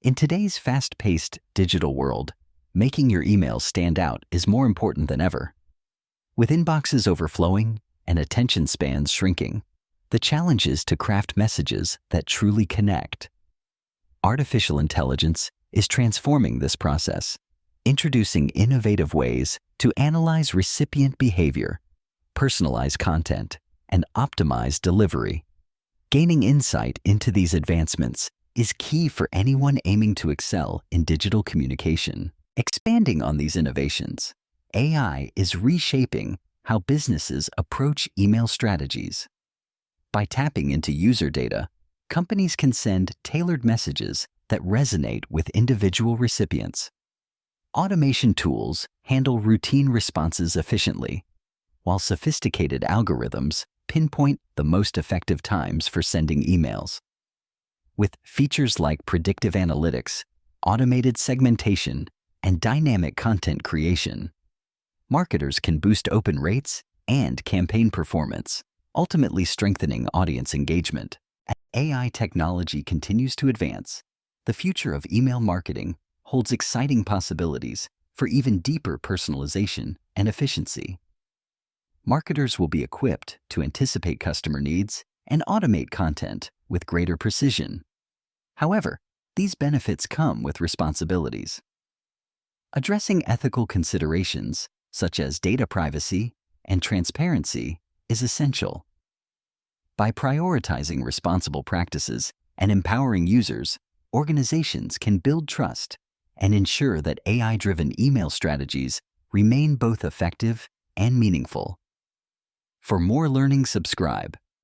In today's fast-paced digital world, making your emails stand out is more important than ever. With inboxes overflowing and attention spans shrinking, the challenge is to craft messages that truly connect. Artificial intelligence is transforming this process, introducing innovative ways to analyze recipient behavior, personalize content, and optimize delivery. Gaining insight into these advancements is key for anyone aiming to excel in digital communication. Expanding on these innovations, AI is reshaping how businesses approach email strategies. By tapping into user data, companies can send tailored messages that resonate with individual recipients. Automation tools handle routine responses efficiently, while sophisticated algorithms pinpoint the most effective times for sending emails. With features like predictive analytics, automated segmentation, and dynamic content creation, marketers can boost open rates and campaign performance, ultimately strengthening audience engagement. As AI technology continues to advance, the future of email marketing holds exciting possibilities for even deeper personalization and efficiency. Marketers will be equipped to anticipate customer needs and automate content with greater precision. However, these benefits come with responsibilities. Addressing ethical considerations such as data privacy and transparency is essential. By prioritizing responsible practices and empowering users, organizations can build trust and ensure that AI-driven email strategies remain both effective and meaningful. For more learning, subscribe